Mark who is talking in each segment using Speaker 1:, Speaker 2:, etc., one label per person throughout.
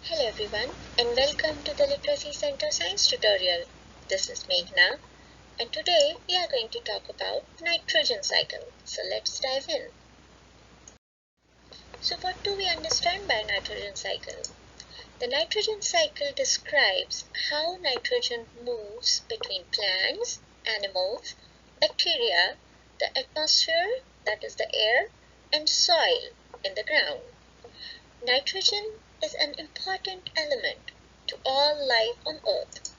Speaker 1: Hello everyone and welcome to the Literacy Center Science tutorial. This is Meghna and today we are going to talk about nitrogen cycle. So let's dive in. So what do we understand by nitrogen cycle? The nitrogen cycle describes how nitrogen moves between plants, animals, bacteria, the atmosphere, that is the air, and soil in the ground. Nitrogen is an important element to all life on Earth.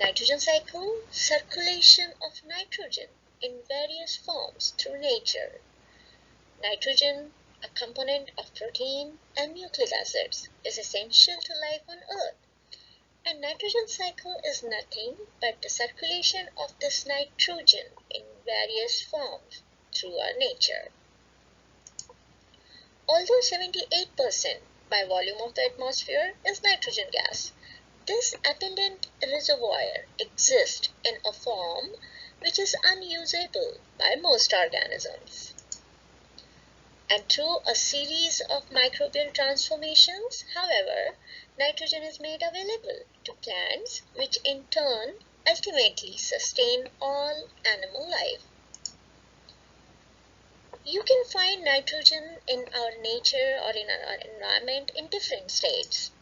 Speaker 1: Nitrogen cycle, circulation of nitrogen in various forms through nature. Nitrogen, a component of protein and nucleic acids, is essential to life on Earth. And nitrogen cycle is nothing but the circulation of this nitrogen in various forms through our nature. Although 78% by volume of the atmosphere is nitrogen gas, this abundant reservoir exists in a form which is unusable by most organisms. And through a series of microbial transformations, however, nitrogen is made available to plants, which in turn ultimately sustain all animal life. You can find nitrogen in our nature or in our environment in different states.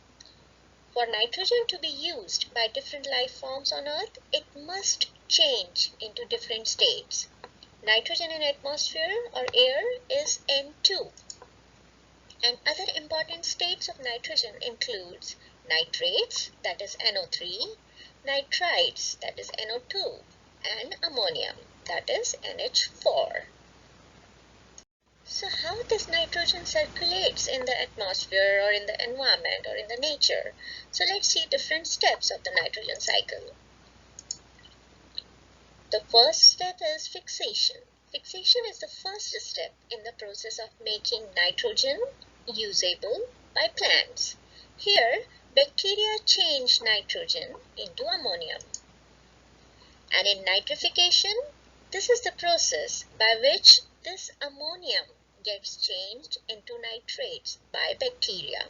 Speaker 1: For nitrogen to be used by different life forms on Earth, it must change into different states. Nitrogen in atmosphere or air is N2. And other important states of nitrogen includes nitrates, that is NO3, nitrites, that is NO2, and ammonium, that is NH4. So how this nitrogen circulates in the atmosphere or in the environment or in the nature? So let's see different steps of the nitrogen cycle. The first step is fixation. Fixation is the first step in the process of making nitrogen usable by plants. Here, bacteria change nitrogen into ammonium. And in nitrification, this is the process by which this ammonium gets changed into nitrates by bacteria.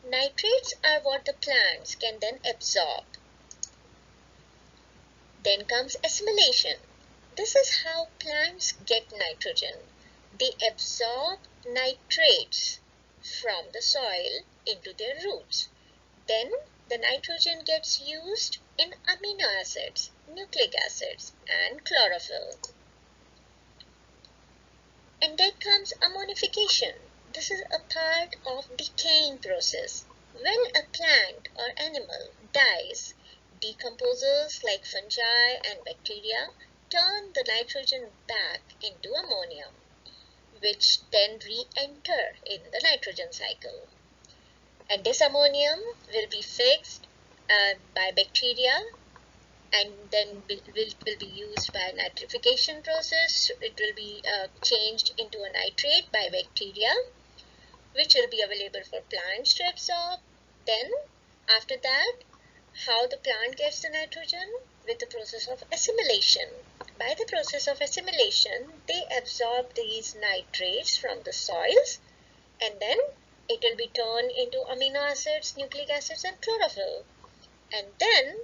Speaker 1: Nitrates are what the plants can then absorb. Then comes assimilation. This is how plants get nitrogen. They absorb nitrates from the soil into their roots. Then the nitrogen gets used in amino acids, nucleic acids, and chlorophyll. And then comes ammonification. This is a part of decaying process. When a plant or animal dies, decomposers like fungi and bacteria turn the nitrogen back into ammonium, which then re-enter in the nitrogen cycle. And this ammonium will be fixed by bacteria and then will be used by nitrification process. It will be changed into a nitrate by bacteria, which will be available for plants to absorb. Then after that, how the plant gets the nitrogen? With the process of assimilation. By the process of assimilation, they absorb these nitrates from the soils and then it will be turned into amino acids, nucleic acids, and chlorophyll. And then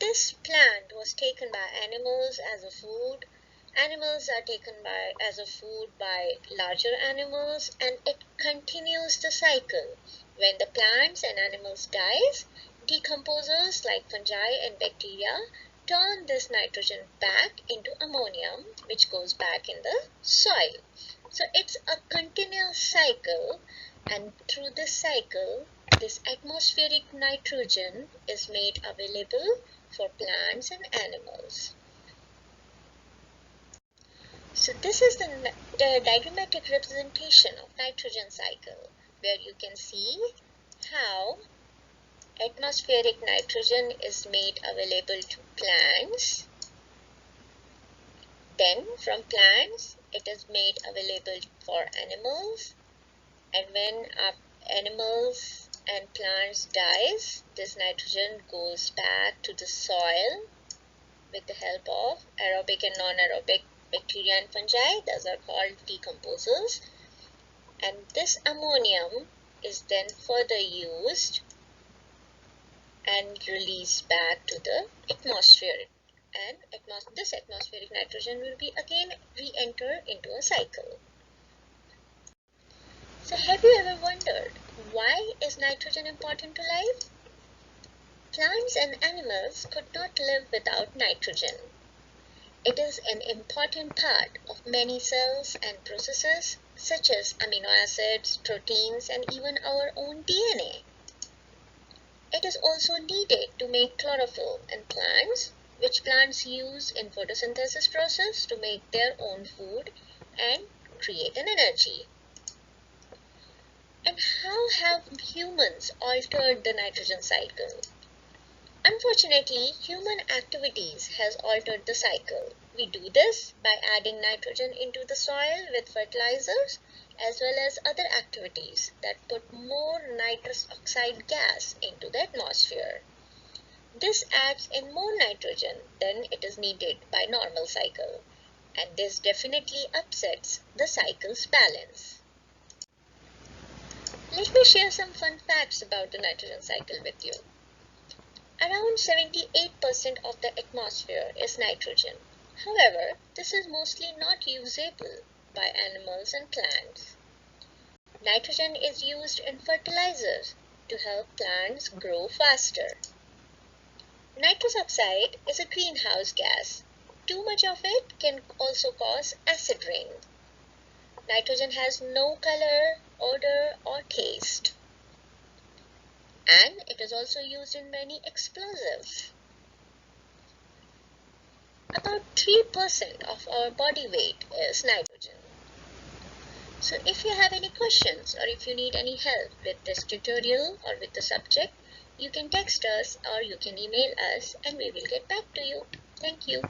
Speaker 1: this plant was taken by animals as a food. Animals are taken as a food by larger animals, and it continues the cycle. When the plants and animals dies, decomposers like fungi and bacteria turn this nitrogen back into ammonium, which goes back in the soil. So it's a continuous cycle, and through this cycle, this atmospheric nitrogen is made available for plants and animals. So this is the diagrammatic representation of nitrogen cycle, where you can see how atmospheric nitrogen is made available to plants. Then from plants, it is made available for animals. And when animals and plants dies, this nitrogen goes back to the soil with the help of aerobic and non-aerobic bacteria and fungi. Those are called decomposers. And this ammonium is then further used and released back to the atmosphere. And this atmospheric nitrogen will be again re-enter into a cycle. So have you ever wondered, why is nitrogen important to life? Plants and animals could not live without nitrogen. It is an important part of many cells and processes such as amino acids, proteins, and even our own DNA. It is also needed to make chlorophyll in plants, which plants use in photosynthesis process to make their own food and create an energy. And how have humans altered the nitrogen cycle? Unfortunately, human activities has altered the cycle. We do this by adding nitrogen into the soil with fertilizers as well as other activities that put more nitrous oxide gas into the atmosphere. This adds in more nitrogen than it is needed by normal cycle, and this definitely upsets the cycle's balance. Let me share some fun facts about the nitrogen cycle with you. Around 78% of the atmosphere is nitrogen. However, this is mostly not usable by animals and plants. Nitrogen is used in fertilizers to help plants grow faster. Nitrous oxide is a greenhouse gas. Too much of it can also cause acid rain. Nitrogen has no color, odor, or taste. And it is also used in many explosives. About 3% of our body weight is nitrogen. So if you have any questions or if you need any help with this tutorial or with the subject, you can text us or you can email us and we will get back to you. Thank you.